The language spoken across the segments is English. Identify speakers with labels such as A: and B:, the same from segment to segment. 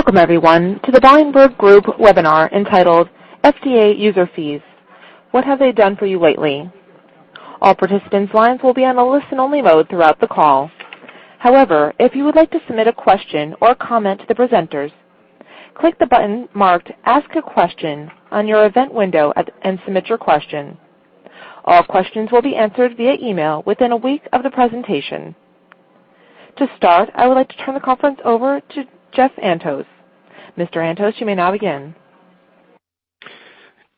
A: Welcome, everyone, to the Weinberg Group webinar entitled FDA User Fees. What have they done for you lately? All participants' lines will be on a listen-only mode throughout the call. However, if you would like to submit a question or comment to the presenters, click the button marked Ask a Question on your event window and submit your question. All questions will be answered via email within a week of the presentation. To start, I would like to turn the conference over to Jeff Antos. Mr. Antos, you may now begin.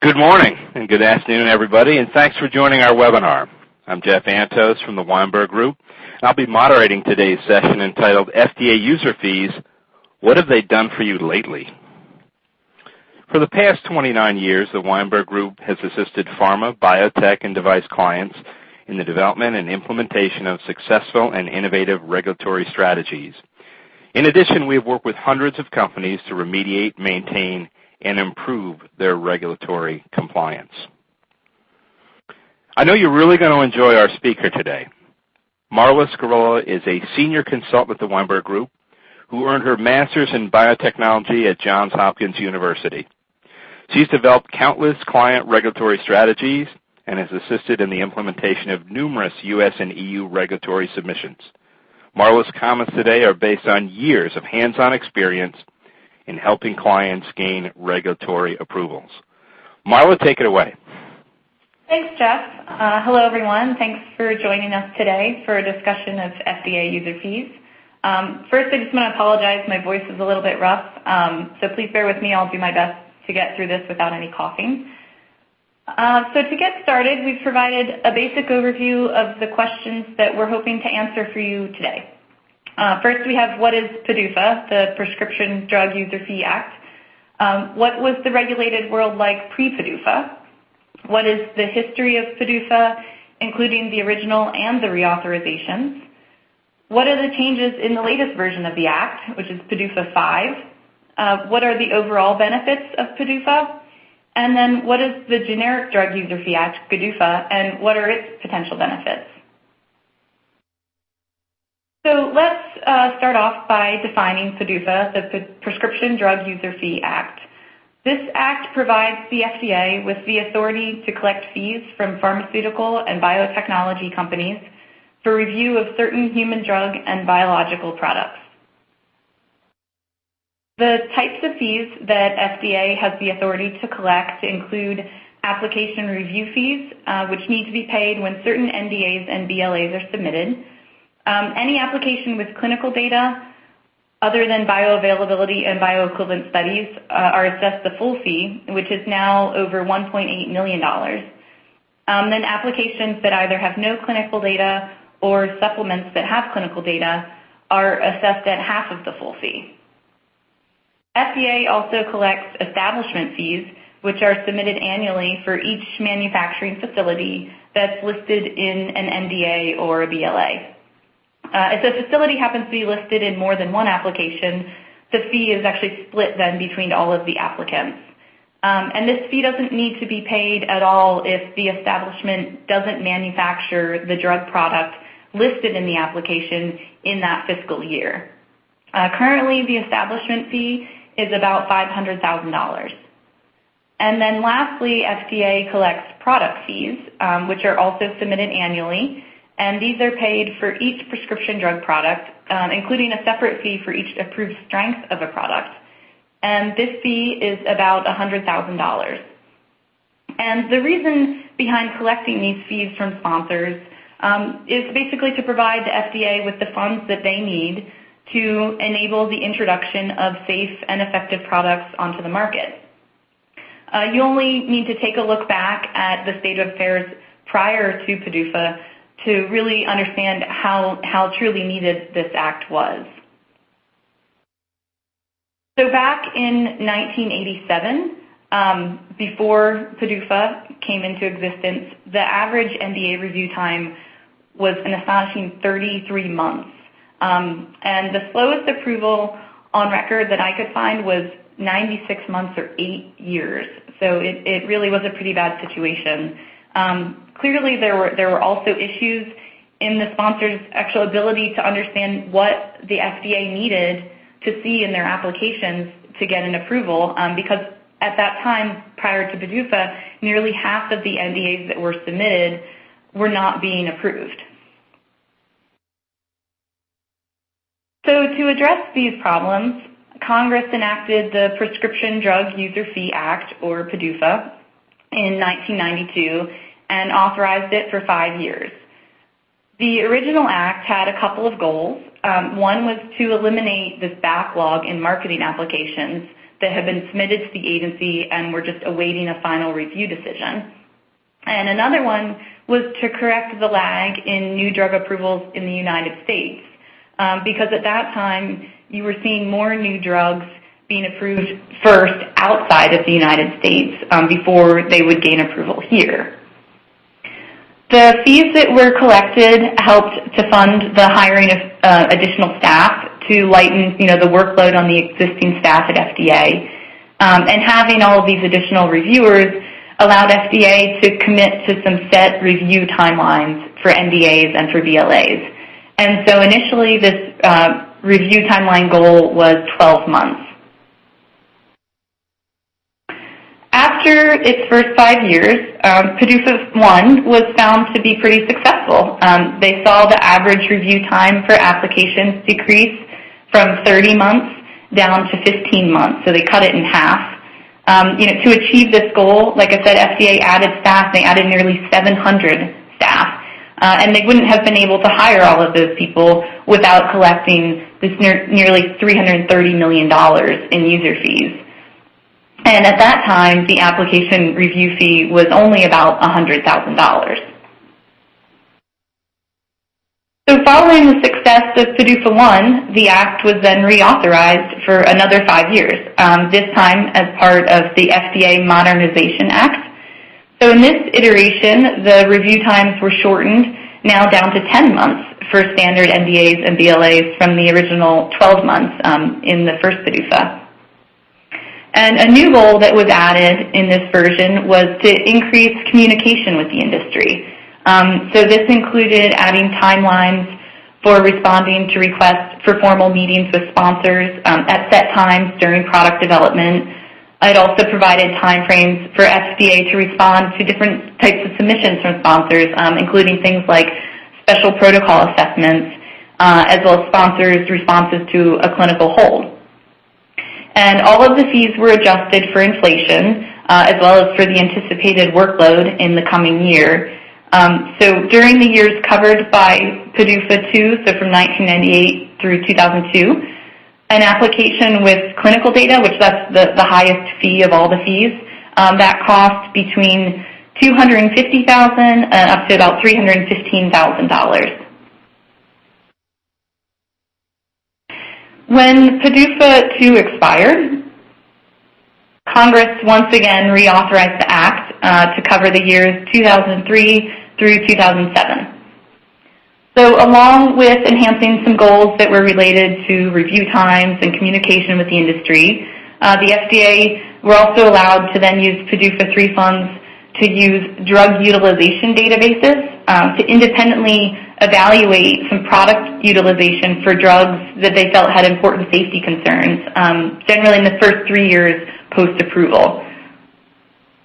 B: Good morning and good afternoon, everybody, and thanks for joining our webinar. I'm Jeff Antos from the Weinberg Group, and I'll be moderating today's session entitled FDA User Fees, What Have They Done for You Lately? For the past 29 years, the Weinberg Group has assisted pharma, biotech, and device clients in the development and implementation of successful and innovative regulatory strategies. In addition, we have worked with hundreds of companies to remediate, maintain, and improve their regulatory compliance. I know you're really going to enjoy our speaker today. Marla Scarola is a senior consultant at the Weinberg Group who earned her master's in biotechnology at Johns Hopkins University. She's developed countless client regulatory strategies and has assisted in the implementation of numerous U.S. and EU regulatory submissions. Marla's comments today are based on years of hands-on experience in helping clients gain regulatory approvals. Marla, take it away.
C: Thanks, Jeff. Hello, everyone. Thanks for joining us today for a discussion of FDA user fees. First, I just want to apologize. My voice is a little bit rough, so please bear with me. I'll do my best to get through this without any coughing. So to get started, we've provided a basic overview of the questions that we're hoping to answer for you today. First, we have what is PDUFA, the Prescription Drug User Fee Act? What was the regulated world like pre-PDUFA? What is the history of PDUFA, including the original and the reauthorizations? What are the changes in the latest version of the Act, which is PDUFA 5? What are the overall benefits of PDUFA? And then what is the Generic Drug User Fee Act, GDUFA, and what are its potential benefits? So let's start off by defining PDUFA, the Prescription Drug User Fee Act. This act provides the FDA with the authority to collect fees from pharmaceutical and biotechnology companies for review of certain human drug and biological products. The types of fees that FDA has the authority to collect include application review fees, which need to be paid when certain NDAs and BLAs are submitted. Any application with clinical data other than bioavailability and bioequivalent studies are assessed the full fee, which is now over $1.8 million. Then applications that either have no clinical data or supplements that have clinical data are assessed at half of the full fee. FDA also collects establishment fees, which are submitted annually for each manufacturing facility that's listed in an NDA or a BLA. If a facility happens to be listed in more than one application, the fee is actually split then between all of the applicants. And this fee doesn't need to be paid at all if the establishment doesn't manufacture the drug product listed in the application in that fiscal year. Currently, the establishment fee is about $500,000. And then lastly, FDA collects product fees, which are also submitted annually, and these are paid for each prescription drug product, including a separate fee for each approved strength of a product. And this fee is about $100,000. And the reason behind collecting these fees from sponsors is basically to provide the FDA with the funds that they need to enable the introduction of safe and effective products onto the market. You only need to take a look back at the state of affairs prior to PDUFA to really understand how truly needed this act was. So back in 1987, before PDUFA came into existence, the average NDA review time was an astonishing 33 months. And the slowest approval on record that I could find was 96 months or 8 years. So it really was a pretty bad situation. Clearly, there were also issues in the sponsor's actual ability to understand what the FDA needed to see in their applications to get an approval because at that time, prior to PDUFA, nearly half of the NDAs that were submitted were not being approved. So to address these problems, Congress enacted the Prescription Drug User Fee Act, or PDUFA, in 1992 and authorized it for 5 years. The original act had a couple of goals. One was to eliminate this backlog in marketing applications that had been submitted to the agency and were just awaiting a final review decision. And another one was to correct the lag in new drug approvals in the United States, because at that time you were seeing more new drugs being approved first outside of the United States before they would gain approval here. The fees that were collected helped to fund the hiring of additional staff to lighten, the workload on the existing staff at FDA. And having all of these additional reviewers allowed FDA to commit to some set review timelines for NDAs and for BLAs. And so initially this review timeline goal was 12 months. After its first 5 years, PDUFA 1 was found to be pretty successful. They saw the average review time for applications decrease from 30 months down to 15 months, so they cut it in half. To achieve this goal, like I said, FDA added staff. They added nearly 700 staff, and they wouldn't have been able to hire all of those people without collecting this nearly $330 million in user fees. And at that time, the application review fee was only about $100,000. So following the success of PDUFA 1, the Act was then reauthorized for another 5 years, this time as part of the FDA Modernization Act. So in this iteration, the review times were shortened, now down to 10 months for standard NDAs and BLAs from the original 12 months in the first PDUFA. And a new goal that was added in this version was to increase communication with the industry. So this included adding timelines for responding to requests for formal meetings with sponsors at set times during product development. It also provided timeframes for FDA to respond to different types of submissions from sponsors, including things like special protocol assessments, as well as sponsors' responses to a clinical hold. And all of the fees were adjusted for inflation, as well as for the anticipated workload in the coming year. So during the years covered by PDUFA 2, so from 1998 through 2002, an application with clinical data, which that's the highest fee of all the fees, that cost between $250,000 and up to about $315,000. When PDUFA 2 expired, Congress once again reauthorized the Act to cover the years 2003 through 2007. So along with enhancing some goals that were related to review times and communication with the industry, the FDA were also allowed to then use PDUFA 3 funds to use drug utilization databases to independently evaluate some product utilization for drugs that they felt had important safety concerns, generally in the first 3 years post-approval.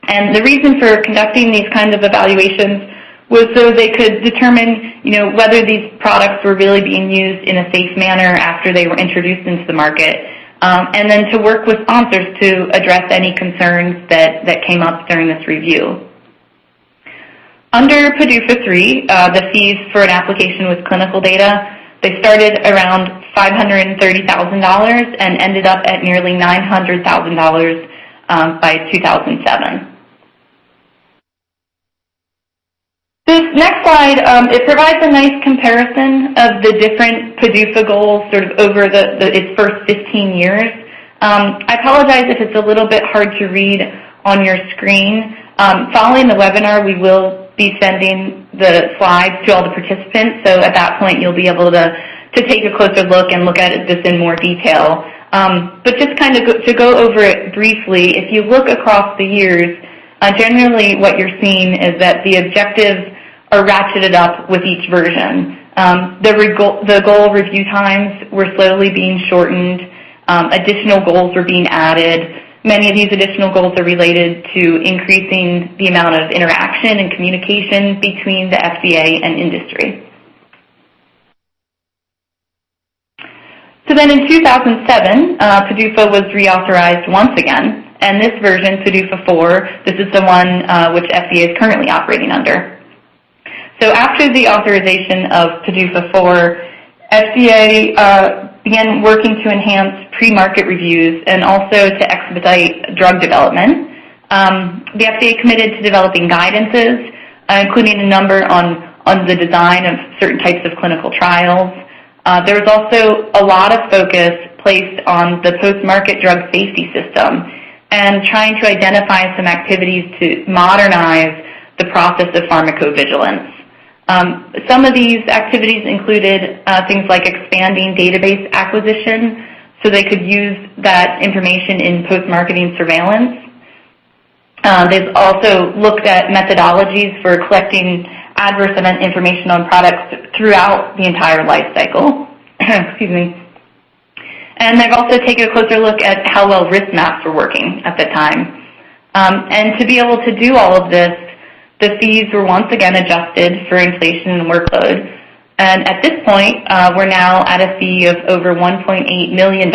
C: And the reason for conducting these kinds of evaluations was so they could determine, whether these products were really being used in a safe manner after they were introduced into the market, and then to work with sponsors to address any concerns that came up during this review. Under PDUFA 3, the fees for an application with clinical data, they started around $530,000 and ended up at nearly $900,000 by 2007. This next slide, it provides a nice comparison of the different PDUFA goals sort of over its first 15 years. I apologize if it's a little bit hard to read on your screen. Following the webinar, we will be sending the slides to all the participants, so at that point you'll be able to take a closer look and look at this in more detail. But just kind of to go over it briefly, if you look across the years, generally what you're seeing is that the objectives are ratcheted up with each version. The goal review times were slowly being shortened. Additional goals were being added. Many of these additional goals are related to increasing the amount of interaction and communication between the FDA and industry. So then in 2007, PDUFA was reauthorized once again, and this version, PDUFA 4, this is the one which FDA is currently operating under. So after the authorization of PDUFA 4, FDA began working to enhance pre-market reviews and also to expedite drug development. The FDA committed to developing guidances, including a number on the design of certain types of clinical trials. There was also a lot of focus placed on the post-market drug safety system and trying to identify some activities to modernize the process of pharmacovigilance. Some of these activities included things like expanding database acquisition so they could use that information in post-marketing surveillance. They've also looked at methodologies for collecting adverse event information on products throughout the entire life cycle. Excuse me. And they've also taken a closer look at how well risk maps were working at the time. And to be able to do all of this, the fees were once again adjusted for inflation and workload. And at this point, we're now at a fee of over $1.8 million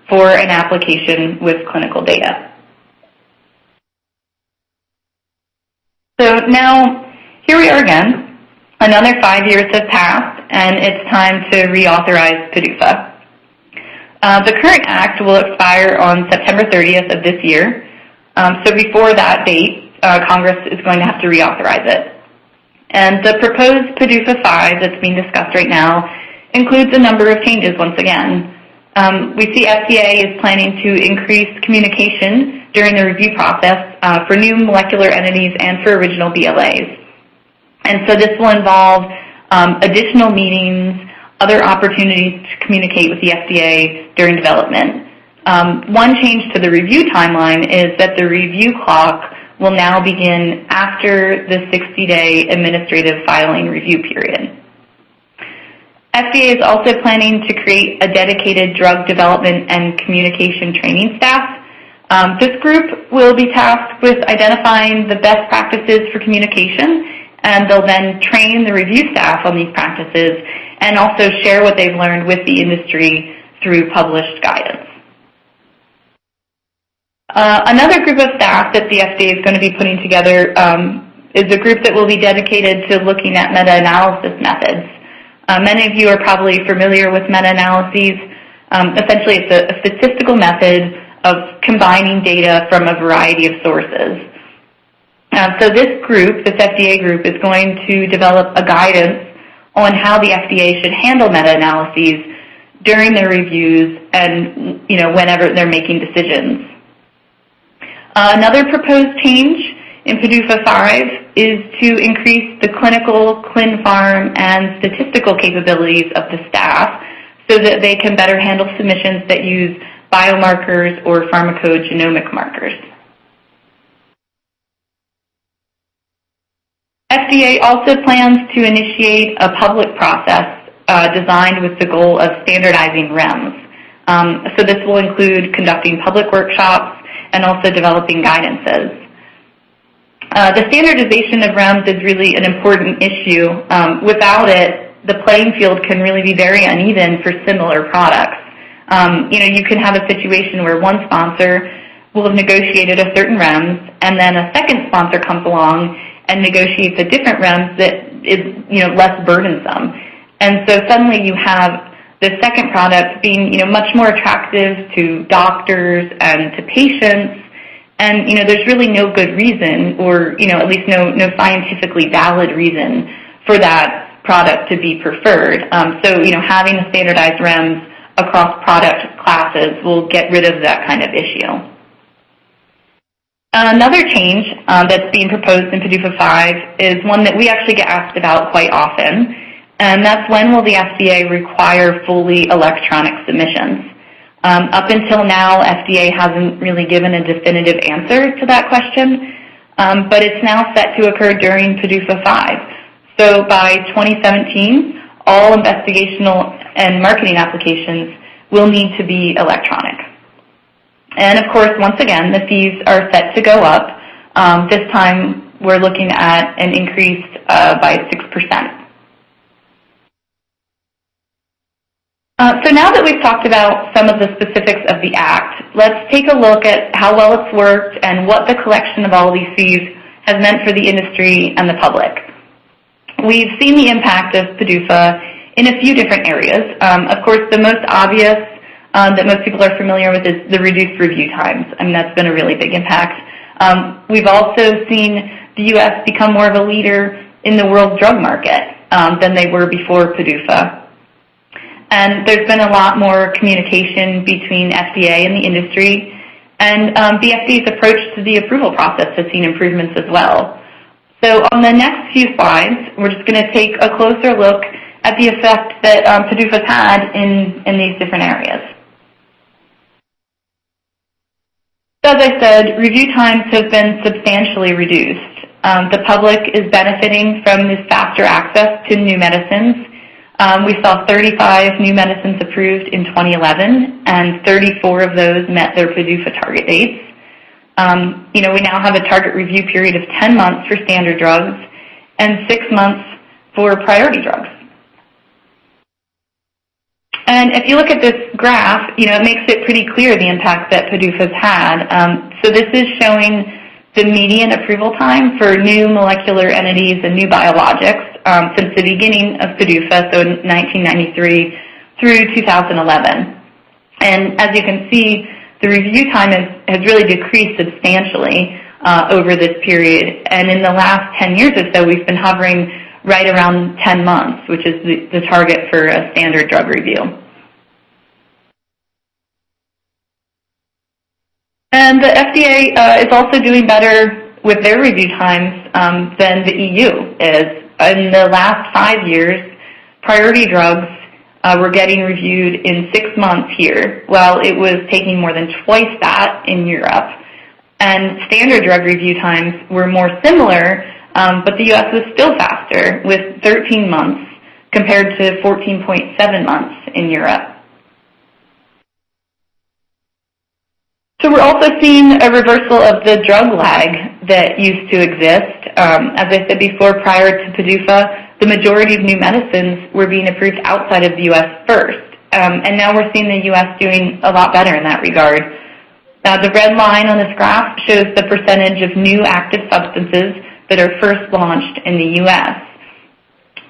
C: for an application with clinical data. So now, here we are again. Another 5 years have passed, and it's time to reauthorize PDUFA. The current act will expire on September 30th of this year. So before that date, Congress is going to have to reauthorize it. And the proposed PDUFA 5 that's being discussed right now includes a number of changes once again. We see FDA is planning to increase communication during the review process for new molecular entities and for original BLAs. And so this will involve additional meetings, other opportunities to communicate with the FDA during development. One change to the review timeline is that the review clock will now begin after the 60-day administrative filing review period. FDA is also planning to create a dedicated drug development and communication training staff. This group will be tasked with identifying the best practices for communication, and they'll then train the review staff on these practices and also share what they've learned with the industry through published guidance. Another group of staff that the FDA is going to be putting together is a group that will be dedicated to looking at meta-analysis methods. Many of you are probably familiar with meta-analyses. Essentially, it's a statistical method of combining data from a variety of sources. So this group, this FDA group, is going to develop a guidance on how the FDA should handle meta-analyses during their reviews and whenever they're making decisions. Another proposed change in PDUFA 5 is to increase the clinical, clin-pharm, and statistical capabilities of the staff so that they can better handle submissions that use biomarkers or pharmacogenomic markers. FDA also plans to initiate a public process designed with the goal of standardizing REMS. So this will include conducting public workshops and also developing guidances. The standardization of REMS is really an important issue. Without it, the playing field can really be very uneven for similar products. You can have a situation where one sponsor will have negotiated a certain REMS, and then a second sponsor comes along and negotiates a different REMS that is less burdensome. And so suddenly you have the second product being much more attractive to doctors and to patients, and there's really no good reason, or at least no scientifically valid reason for that product to be preferred. So having a standardized REMS across product classes will get rid of that kind of issue. Another change that's being proposed in PDUFA 5 is one that we actually get asked about quite often, and that's when will the FDA require fully electronic submissions? Up until now, FDA hasn't really given a definitive answer to that question, but it's now set to occur during PDUFA 5. So by 2017, all investigational and marketing applications will need to be electronic. And of course, once again, the fees are set to go up. This time, we're looking at an increase by 6%. So now that we've talked about some of the specifics of the Act, let's take a look at how well it's worked and what the collection of all these fees has meant for the industry and the public. We've seen the impact of PDUFA in a few different areas. Of course, the most obvious that most people are familiar with is the reduced review times. I mean, that's been a really big impact. We've also seen the U.S. become more of a leader in the world drug market than they were before PDUFA. And there's been a lot more communication between FDA and the industry, and the FDA's approach to the approval process has seen improvements as well. So on the next few slides, we're just going to take a closer look at the effect that PDUFA's had in these different areas. So as I said, review times have been substantially reduced. The public is benefiting from this faster access to new medicines. We saw 35 new medicines approved in 2011, and 34 of those met their PDUFA target dates. We now have a target review period of 10 months for standard drugs and 6 months for priority drugs. And if you look at this graph, it makes it pretty clear the impact that PDUFA's had. So this is showing the median approval time for new molecular entities and new biologics since the beginning of PDUFA, so in 1993 through 2011. And as you can see, the review time has really decreased substantially over this period. And in the last 10 years or so, we've been hovering right around 10 months, which is the target for a standard drug review. And the FDA is also doing better with their review times than the EU is. In the last 5 years, priority drugs were getting reviewed in 6 months here, while it was taking more than twice that in Europe. And standard drug review times were more similar, but the U.S. was still faster, with 13 months compared to 14.7 months in Europe. So we're also seeing a reversal of the drug lag that used to exist. As I said before, prior to PDUFA, the majority of new medicines were being approved outside of the U.S. first. And now we're seeing the U.S. doing a lot better in that regard. The red line on this graph shows the percentage of new active substances that are first launched in the U.S.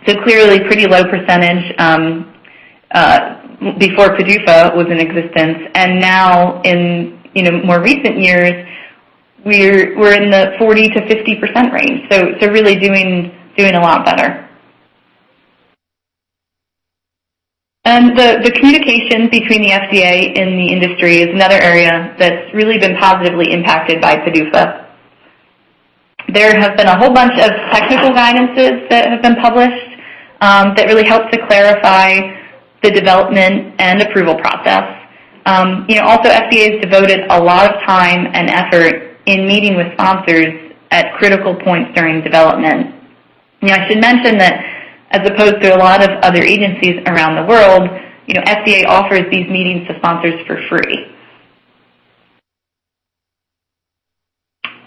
C: So clearly pretty low percentage before PDUFA was in existence, and now in more recent years, we're in the 40 to 50% range. So really doing a lot better. And the communication between the FDA and the industry is another area that's really been positively impacted by PDUFA. There have been a whole bunch of technical guidances that have been published that really help to clarify the development and approval process. Also, FDA has devoted a lot of time and effort in meeting with sponsors at critical points during development. I should mention that as opposed to a lot of other agencies around the world, FDA offers these meetings to sponsors for free.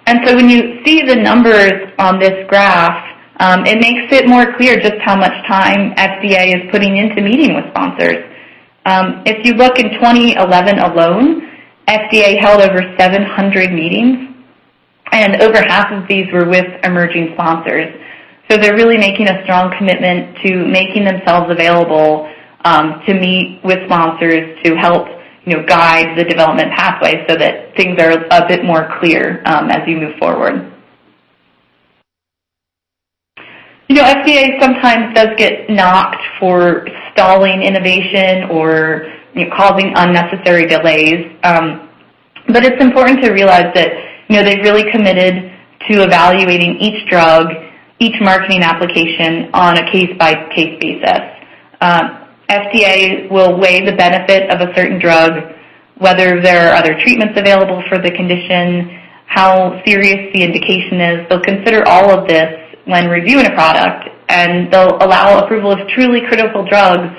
C: And so when you see the numbers on this graph, it makes it more clear just how much time FDA is putting into meeting with sponsors. If you look in 2011 alone, FDA held over 700 meetings, and over half of these were with emerging sponsors. So they're really making a strong commitment to making themselves available to meet with sponsors to help guide the development pathway so that things are a bit more clear as you move forward. FDA sometimes does get knocked for stalling innovation or causing unnecessary delays, but it's important to realize that they've really committed to evaluating each drug, each marketing application on a case-by-case basis. FDA will weigh the benefit of a certain drug, whether there are other treatments available for the condition, how serious the indication is. They'll consider all of this when reviewing a product, and they'll allow approval of truly critical drugs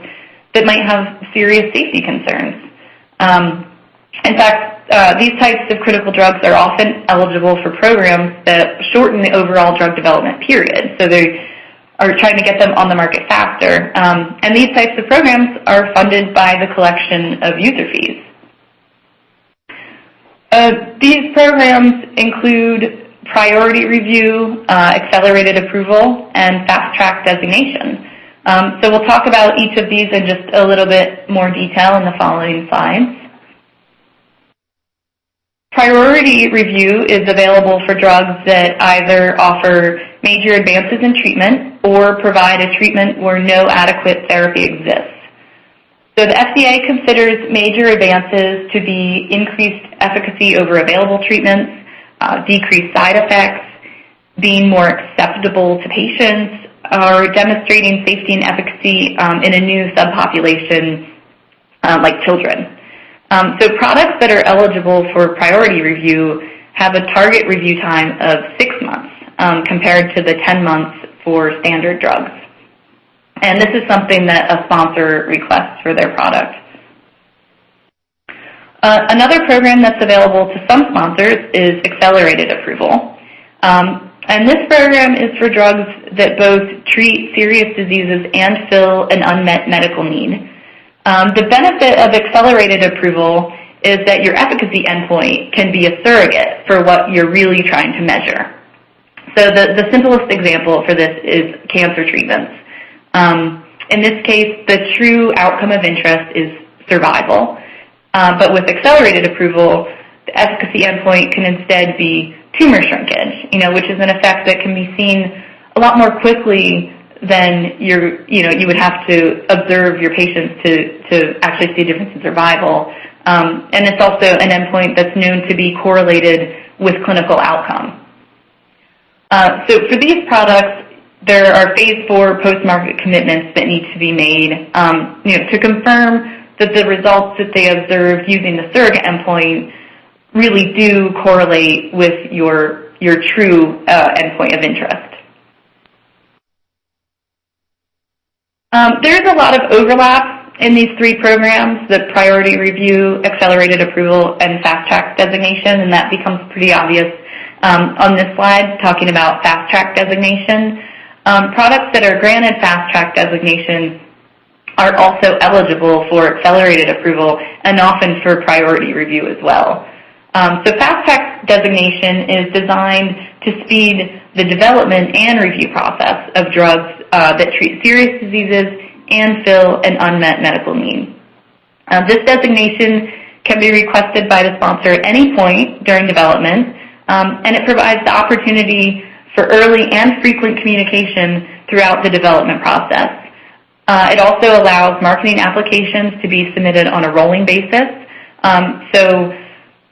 C: that might have serious safety concerns. In fact, these types of critical drugs are often eligible for programs that shorten the overall drug development period. So they are trying to get them on the market faster. And these types of programs are funded by the collection of user fees. These programs include priority review, accelerated approval, and fast track designation. So we'll talk about each of these in just a little bit more detail in the following slides. Priority review is available for drugs that either offer major advances in treatment or provide a treatment where no adequate therapy exists. So the FDA considers major advances to be increased efficacy over available treatments, decreased side effects, being more acceptable to patients, or demonstrating safety and efficacy in a new subpopulation like children. So products that are eligible for priority review have a target review time of 6 months compared to the 10 months for standard drugs. And this is something that a sponsor requests for their product. Another program that's available to some sponsors is accelerated approval. And this program is for drugs that both treat serious diseases and fill an unmet medical need. The benefit of accelerated approval is that your efficacy endpoint can be a surrogate for what you're really trying to measure. So the simplest example for this is cancer treatments. In this case, the true outcome of interest is survival. But with accelerated approval, the efficacy endpoint can instead be tumor shrinkage, which is an effect that can be seen a lot more quickly than you would have to observe your patients to actually see a difference in survival. And it's also an endpoint that's known to be correlated with clinical outcome. So for these products, there are phase 4 post-market commitments that need to be made to confirm that the results that they observed using the surrogate endpoint really do correlate with your true endpoint of interest. There's a lot of overlap in these 3 programs, the priority review, accelerated approval, and fast track designation, and that becomes pretty obvious on this slide, talking about fast track designation. Products that are granted fast track designation are also eligible for accelerated approval and often for priority review as well. So fast track designation is designed to speed the development and review process of drugs that treat serious diseases and fill an unmet medical need. This designation can be requested by the sponsor at any point during development, and it provides the opportunity for early and frequent communication throughout the development process. It also allows marketing applications to be submitted on a rolling basis. So,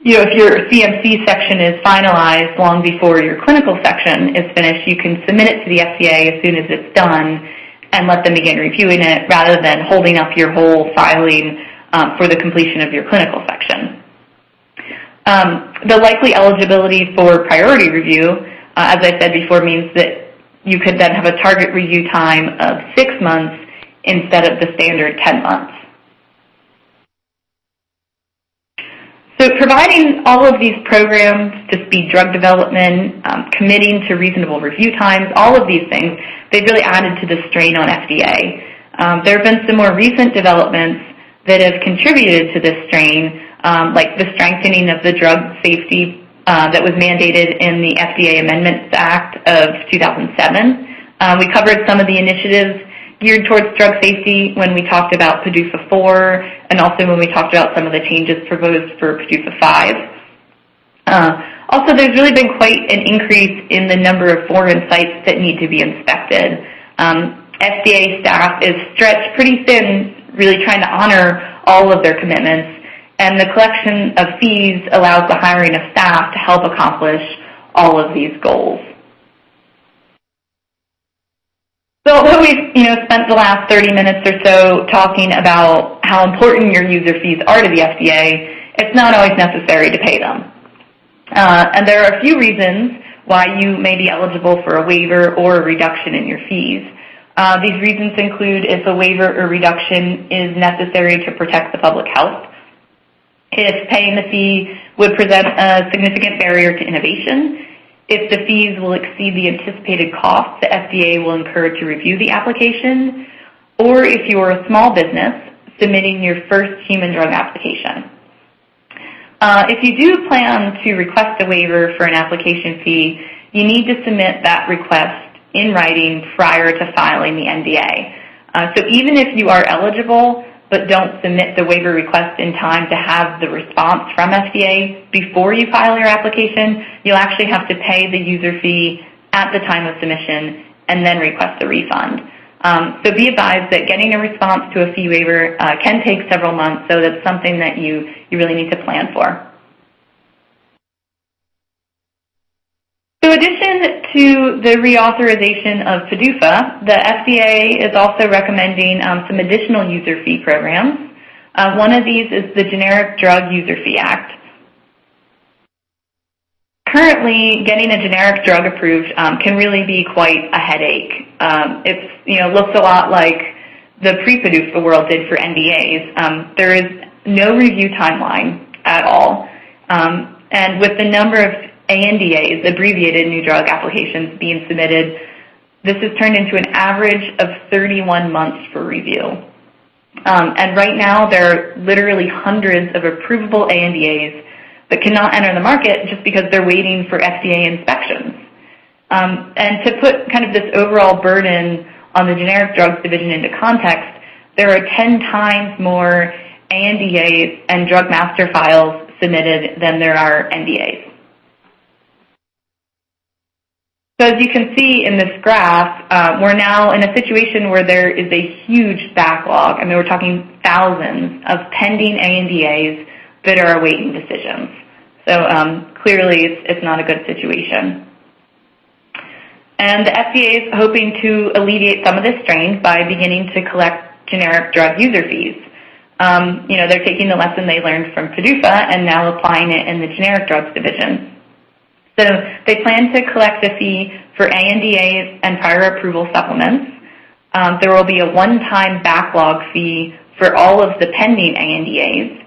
C: if your CMC section is finalized long before your clinical section is finished, you can submit it to the FDA as soon as it's done and let them begin reviewing it rather than holding up your whole filing for the completion of your clinical section. The likely eligibility for priority review, as I said before, means that you could then have a target review time of 6 months instead of the standard 10 months. So providing all of these programs to speed drug development, committing to reasonable review times, all of these things, they've really added to the strain on FDA. There have been some more recent developments that have contributed to this strain, like the strengthening of the drug safety that was mandated in the FDA Amendments Act of 2007. We covered some of the initiatives geared towards drug safety when we talked about PDUFA 4 and also when we talked about some of the changes proposed for PDUFA 5. Also, there's really been quite an increase in the number of foreign sites that need to be inspected. FDA staff is stretched pretty thin, really trying to honor all of their commitments, and the collection of fees allows the hiring of staff to help accomplish all of these goals. So although we've spent the last 30 minutes or so talking about how important your user fees are to the FDA, it's not always necessary to pay them. And there are a few reasons why you may be eligible for a waiver or a reduction in your fees. These reasons include if a waiver or reduction is necessary to protect the public health, if paying the fee would present a significant barrier to innovation, if the fees will exceed the anticipated costs the FDA will incur to review the application, or if you're a small business submitting your first human drug application. If you do plan to request a waiver for an application fee, you need to submit that request in writing prior to filing the NDA. So even if you are eligible but don't submit the waiver request in time to have the response from FDA before you file your application, you'll actually have to pay the user fee at the time of submission and then request the refund. So be advised that getting a response to a fee waiver can take several months, so that's something that you really need to plan for. So in addition to the reauthorization of PDUFA, the FDA is also recommending some additional user fee programs. One of these is the Generic Drug User Fee Act. Currently, getting a generic drug approved can really be quite a headache. It looks a lot like the pre-PDUFA world did for NDAs. There is no review timeline at all. And with the number of ANDAs, abbreviated new drug applications, being submitted, this has turned into an average of 31 months for review. And right now, there are literally hundreds of approvable ANDAs that cannot enter the market just because they're waiting for FDA inspections. And to put kind of this overall burden on the generic drugs division into context, there are 10 times more ANDAs and drug master files submitted than there are NDAs. So as you can see in this graph, we're now in a situation where there is a huge backlog. I mean, we're talking thousands of pending ANDAs that are awaiting decisions. So clearly it's not a good situation. And the FDA is hoping to alleviate some of this strain by beginning to collect generic drug user fees. They're taking the lesson they learned from PDUFA and now applying it in the generic drugs division. So they plan to collect a fee for ANDAs and prior approval supplements. There will be a one-time backlog fee for all of the pending ANDAs.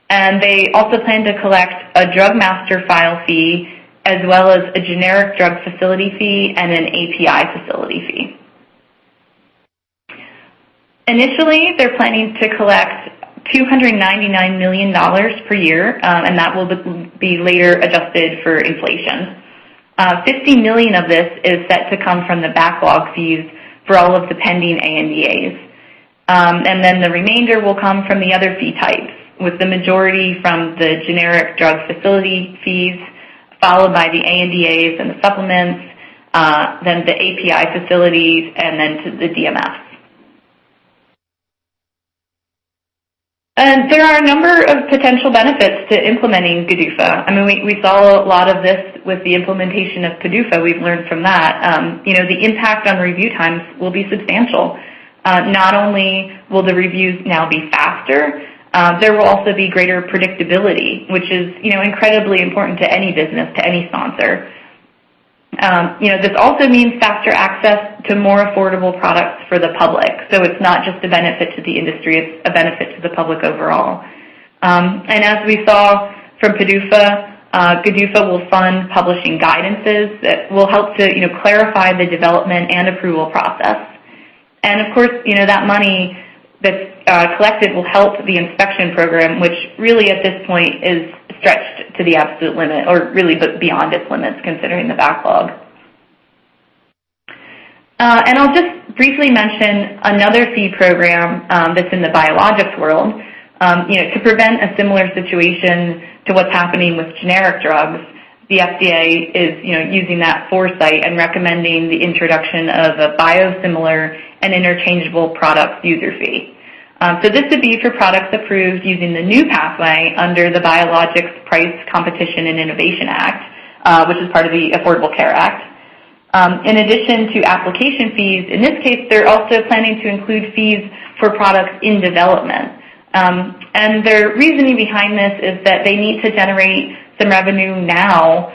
C: And they also plan to collect a drug master file fee as well as a generic drug facility fee and an API facility fee. Initially, they're planning to collect $299 million per year, and that will be later adjusted for inflation. $50 million of this is set to come from the backlog fees for all of the pending ANDAs. And then the remainder will come from the other fee types, with the majority from the generic drug facility fees, followed by the ANDAs and the supplements, then the API facilities, and then to the DMFs. And there are a number of potential benefits to implementing PDUFA. I mean, we saw a lot of this with the implementation of PDUFA. We've learned from that. The impact on review times will be substantial. Not only will the reviews now be faster, there will also be greater predictability, which is, incredibly important to any business, to any sponsor. This also means faster access to more affordable products for the public. So it's not just a benefit to the industry, it's a benefit to the public overall. And as we saw from PDUFA, PDUFA will fund publishing guidances that will help to, clarify the development and approval process. And of course, that money that's collected will help the inspection program, which really at this point is stretched to the absolute limit, or really beyond its limits considering the backlog. And I'll just briefly mention another fee program that's in the biologics world. To prevent a similar situation to what's happening with generic drugs, the FDA is using that foresight and recommending the introduction of a biosimilar and interchangeable products user fee. So this would be for products approved using the new pathway under the Biologics Price Competition and Innovation Act, which is part of the Affordable Care Act. In addition to application fees, in this case, they're also planning to include fees for products in development. And their reasoning behind this is that they need to generate some revenue now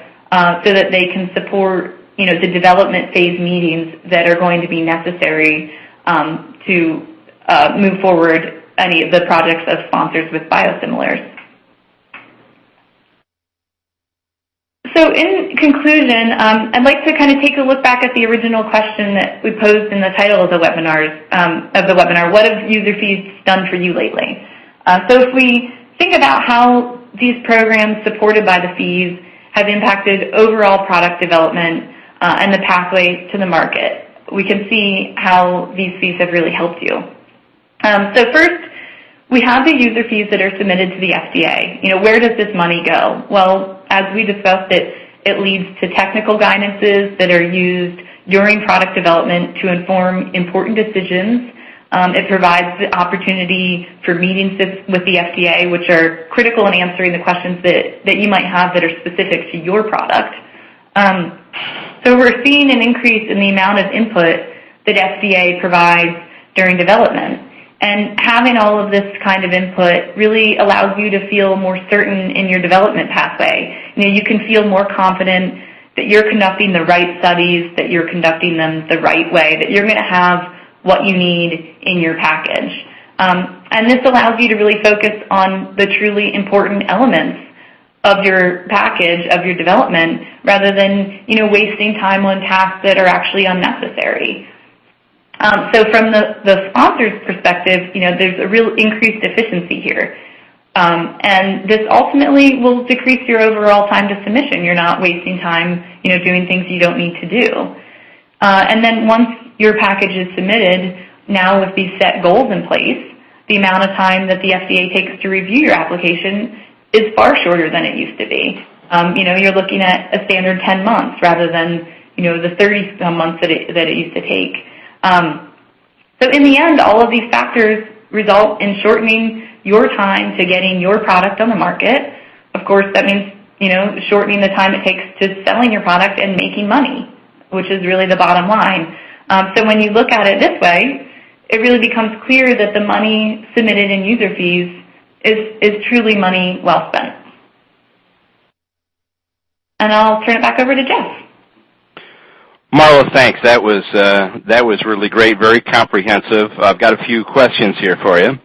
C: so that they can support, the development phase meetings that are going to be necessary to move forward any of the projects of sponsors with biosimilars. So in conclusion, I'd like to kind of take a look back at the original question that we posed in the title of the webinar, what have user fees done for you lately? So if we think about how these programs supported by the fees have impacted overall product development and the pathway to the market, we can see how these fees have really helped you. So first, we have the user fees that are submitted to the FDA. Where does this money go? Well, as we discussed, it leads to technical guidances that are used during product development to inform important decisions. It provides the opportunity for meetings with the FDA, which are critical in answering the questions that you might have that are specific to your product. So we're seeing an increase in the amount of input that FDA provides during development. And having all of this kind of input really allows you to feel more certain in your development pathway. You can feel more confident that you're conducting the right studies, that you're conducting them the right way, that you're going to have what you need in your package. And this allows you to really focus on the truly important elements of your package, of your development, rather than, wasting time on tasks that are actually unnecessary. So from the sponsor's perspective, there's a real increased efficiency here. And this ultimately will decrease your overall time to submission. You're not wasting time, doing things you don't need to do. And then once your package is submitted, now with these set goals in place, the amount of time that the FDA takes to review your application is far shorter than it used to be. You're looking at a standard 10 months rather than, the 30-some months that it used to take. So in the end, all of these factors result in shortening your time to getting your product on the market. Of course, that means, shortening the time it takes to selling your product and making money, which is really the bottom line. So when you look at it this way, it really becomes clear that the money submitted in user fees is truly money well spent. And I'll turn it back over to Jeff.
B: Marla, thanks. That was really great, very comprehensive. I've got a few questions here for you.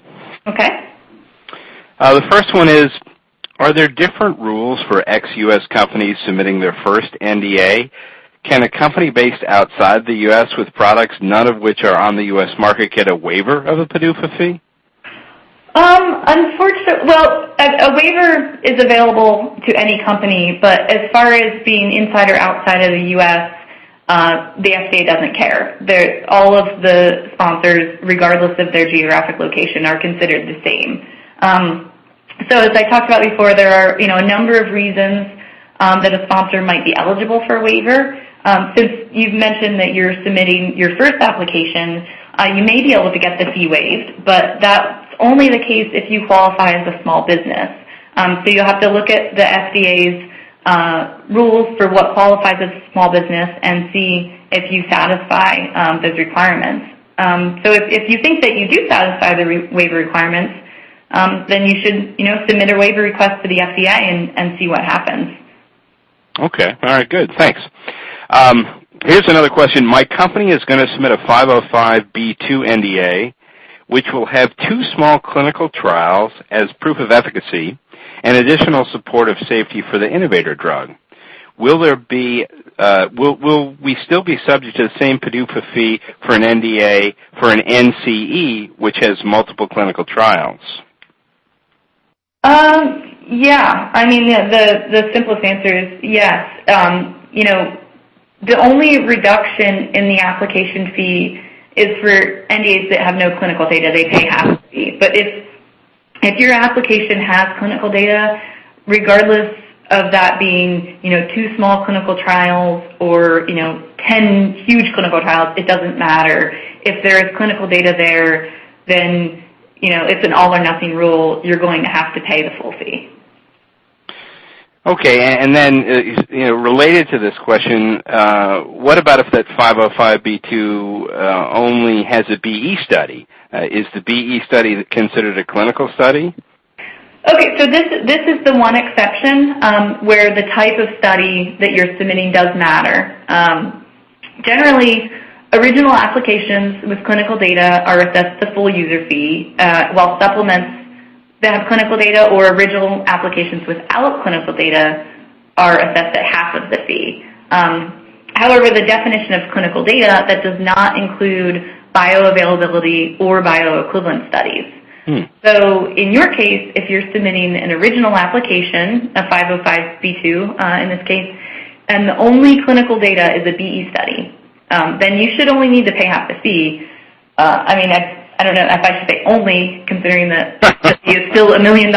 C: Okay.
B: The first one is, are there different rules for ex-U.S. companies submitting their first NDA? Can a company based outside the U.S. with products none of which are on the U.S. market get a waiver of a PDUFA fee?
C: Unfortunately, well, a waiver is available to any company, but as far as being inside or outside of the U.S., the FDA doesn't care. All of the sponsors, regardless of their geographic location, are considered the same. So as I talked about before, there are a number of reasons that a sponsor might be eligible for a waiver. Since you've mentioned that you're submitting your first application, you may be able to get the fee waived, but that's only the case if you qualify as a small business. So you'll have to look at the FDA's rules for what qualifies as a small business and see if you satisfy those requirements. So if you think that you do satisfy the waiver requirements, then you should submit a waiver request to the FDA and see what happens.
B: Okay. All right. Good. Thanks. Here's another question. My company is going to submit a 505(b)(2) NDA, which will have 2 small clinical trials as proof of efficacy and additional support of safety for the innovator drug. Will there be? Will we still be subject to the same PDUFA fee for an NDA for an NCE, which has multiple clinical trials?
C: Yeah. I mean, the simplest answer is yes. The only reduction in the application fee is for NDAs that have no clinical data. They pay half the fee. But if your application has clinical data, regardless of that being, 2 small clinical trials or, 10 huge clinical trials, it doesn't matter. If there is clinical data there, then, it's an all or nothing rule. You're going to have to pay the full fee.
B: Okay, and then, related to this question, what about if that 505(b)(2) only has a BE study? Is the BE study considered a clinical study?
C: Okay, so this is the one exception where the type of study that you're submitting does matter. Generally, original applications with clinical data are assessed the full user fee, while supplements that have clinical data or original applications without clinical data are assessed at half of the fee. However, the definition of clinical data, that does not include bioavailability or bioequivalent studies. So in your case, if you're submitting an original application, a 505(b)(2 in this case, and the only clinical data is a BE study, then you should only need to pay half the fee. I don't know if I should say only, considering that the fee is still $1 million.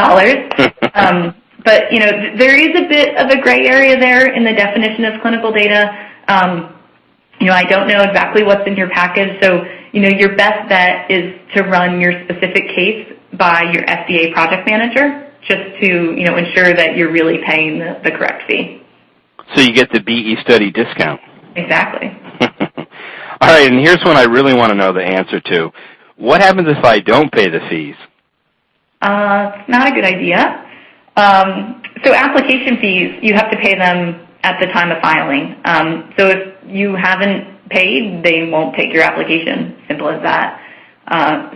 C: But, there is a bit of a gray area there in the definition of clinical data. I don't know exactly what's in your package, so, your best bet is to run your specific case by your FDA project manager, just to, ensure that you're really paying the correct fee.
B: So you get the BE study discount.
C: Exactly.
B: All right, and here's one I really want to know the answer to. What happens if I don't pay the fees?
C: It's not a good idea. So application fees, you have to pay them at the time of filing. So if you haven't paid, they won't take your application. Simple as that.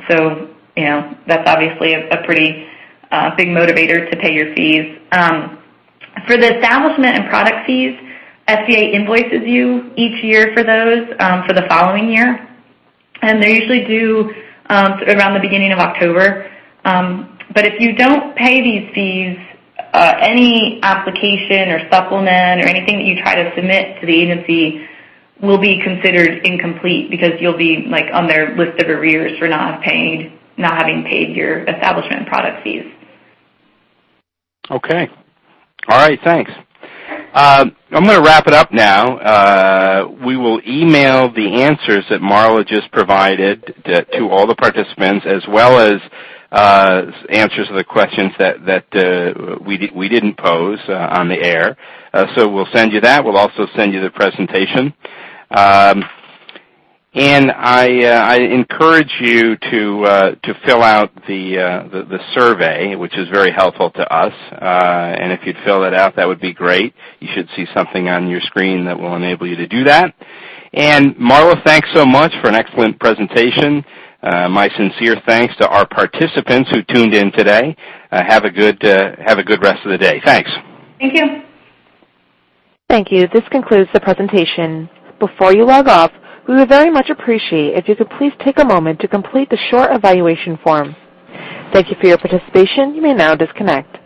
C: So, that's obviously a pretty big motivator to pay your fees. For the establishment and product fees, FDA invoices you each year for those for the following year. And they're usually due around the beginning of October. But if you don't pay these fees, any application or supplement or anything that you try to submit to the agency will be considered incomplete because you'll be on their list of arrears for not having paid your establishment and product fees.
B: Okay. All right, thanks. I'm going to wrap it up now. We will email the answers that Marla just provided to all the participants, as well as answers to the questions that we didn't pose on the air. So we'll send you that. We'll also send you the presentation. And I encourage you to fill out the survey, which is very helpful to us. And if you'd fill that out, that would be great. You should see something on your screen that will enable you to do that. And Marla, thanks so much for an excellent presentation. My sincere thanks to our participants who tuned in today. Have a good rest of the day. Thanks.
C: Thank you.
A: Thank you. This concludes the presentation. Before you log off, we would very much appreciate if you could please take a moment to complete the short evaluation form. Thank you for your participation. You may now disconnect.